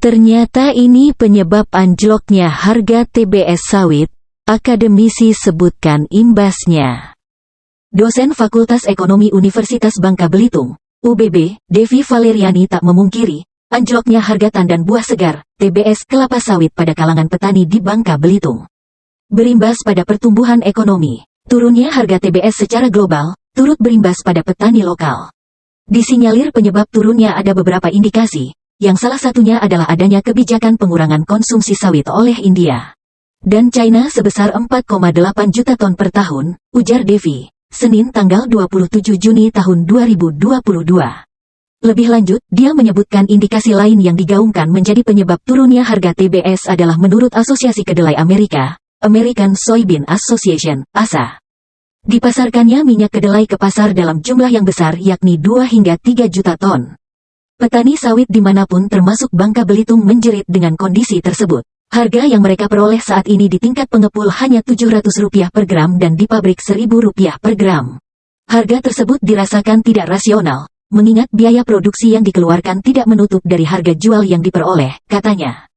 Ternyata ini penyebab anjloknya harga TBS sawit, akademisi sebutkan imbasnya. Dosen Fakultas Ekonomi Universitas Bangka Belitung, UBB, Devi Valeriani tak memungkiri, anjloknya harga tandan buah segar, TBS kelapa sawit pada kalangan petani di Bangka Belitung. Berimbas pada pertumbuhan ekonomi, turunnya harga TBS secara global, turut berimbas pada petani lokal. Disinyalir penyebab turunnya ada beberapa indikasi, yang salah satunya adalah adanya kebijakan pengurangan konsumsi sawit oleh India dan China sebesar 4,8 juta ton per tahun, ujar Devi, Senin tanggal 27 Juni tahun 2022. Lebih lanjut, dia menyebutkan indikasi lain yang digaungkan menjadi penyebab turunnya harga TBS adalah menurut Asosiasi Kedelai Amerika, American Soybean Association, ASA. Dipasarkannya minyak kedelai ke pasar dalam jumlah yang besar yakni 2 hingga 3 juta ton. Petani sawit dimanapun termasuk Bangka Belitung menjerit dengan kondisi tersebut. Harga yang mereka peroleh saat ini di tingkat pengepul hanya Rp700 per gram dan di pabrik Rp1.000 per gram. Harga tersebut dirasakan tidak rasional, mengingat biaya produksi yang dikeluarkan tidak menutup dari harga jual yang diperoleh, katanya.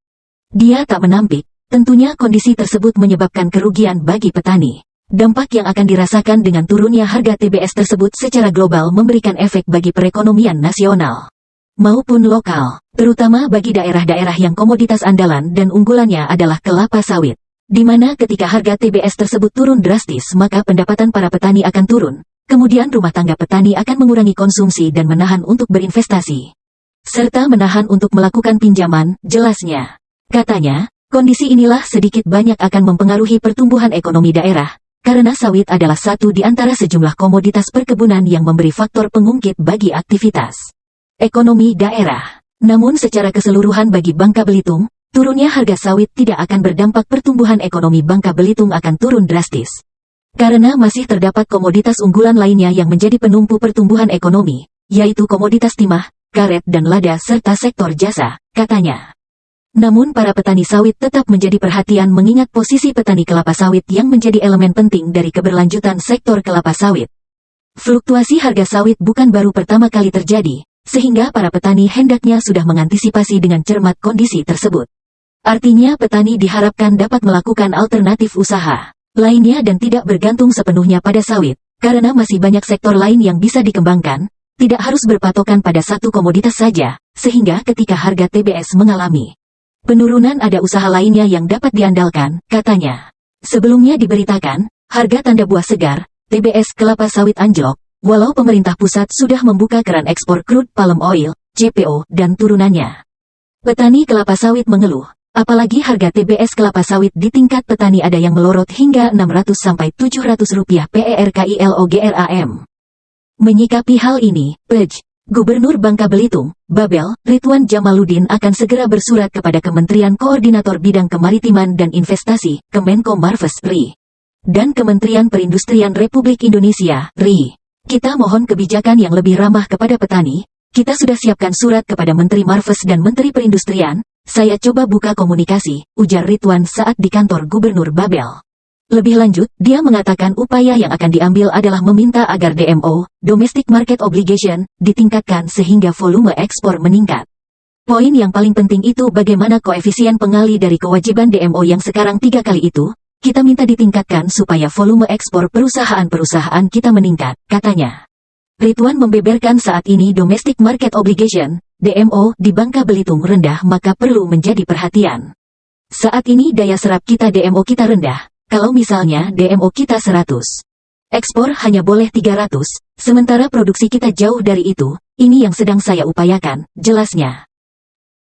Dia tak menampik, tentunya kondisi tersebut menyebabkan kerugian bagi petani. Dampak yang akan dirasakan dengan turunnya harga TBS tersebut secara global memberikan efek bagi perekonomian nasional maupun lokal, terutama bagi daerah-daerah yang komoditas andalan dan unggulannya adalah kelapa sawit, di mana ketika harga TBS tersebut turun drastis maka pendapatan para petani akan turun, kemudian rumah tangga petani akan mengurangi konsumsi dan menahan untuk berinvestasi, serta menahan untuk melakukan pinjaman, jelasnya. Katanya, kondisi inilah sedikit banyak akan mempengaruhi pertumbuhan ekonomi daerah, karena sawit adalah satu di antara sejumlah komoditas perkebunan yang memberi faktor pengungkit bagi aktivitas ekonomi daerah. Namun secara keseluruhan bagi Bangka Belitung, turunnya harga sawit tidak akan berdampak pertumbuhan ekonomi Bangka Belitung akan turun drastis. Karena masih terdapat komoditas unggulan lainnya yang menjadi penumpu pertumbuhan ekonomi, yaitu komoditas timah, karet dan lada serta sektor jasa, katanya. Namun para petani sawit tetap menjadi perhatian mengingat posisi petani kelapa sawit yang menjadi elemen penting dari keberlanjutan sektor kelapa sawit. Fluktuasi harga sawit bukan baru pertama kali terjadi, sehingga para petani hendaknya sudah mengantisipasi dengan cermat kondisi tersebut. Artinya petani diharapkan dapat melakukan alternatif usaha lainnya dan tidak bergantung sepenuhnya pada sawit, karena masih banyak sektor lain yang bisa dikembangkan, tidak harus berpatokan pada satu komoditas saja, sehingga ketika harga TBS mengalami penurunan ada usaha lainnya yang dapat diandalkan, katanya. Sebelumnya diberitakan, harga tanda buah segar, TBS kelapa sawit anjlok, walau pemerintah pusat sudah membuka keran ekspor crude palm oil, CPO, dan turunannya. Petani kelapa sawit mengeluh, apalagi harga TBS kelapa sawit di tingkat petani ada yang melorot hingga Rp600-700 per kilogram. Menyikapi hal ini, PJ, Gubernur Bangka Belitung, Babel, Ridwan Jamaluddin akan segera bersurat kepada Kementerian Koordinator Bidang Kemaritiman dan Investasi, Kemenko Marves, RI, dan Kementerian Perindustrian Republik Indonesia, RI. Kita mohon kebijakan yang lebih ramah kepada petani. Kita sudah siapkan surat kepada Menteri Marves dan Menteri Perindustrian. Saya coba buka komunikasi, ujar Ridwan saat di kantor Gubernur Babel. Lebih lanjut, dia mengatakan upaya yang akan diambil adalah meminta agar DMO, Domestic Market Obligation, ditingkatkan sehingga volume ekspor meningkat. Poin yang paling penting itu bagaimana koefisien pengali dari kewajiban DMO yang sekarang 3 kali itu, kita minta ditingkatkan supaya volume ekspor perusahaan-perusahaan kita meningkat, katanya. Ridwan membeberkan saat ini Domestic Market Obligation, DMO, di Bangka Belitung rendah maka perlu menjadi perhatian. Saat ini daya serap kita DMO kita rendah, kalau misalnya DMO kita 100. Ekspor hanya boleh 300, sementara produksi kita jauh dari itu, ini yang sedang saya upayakan, jelasnya.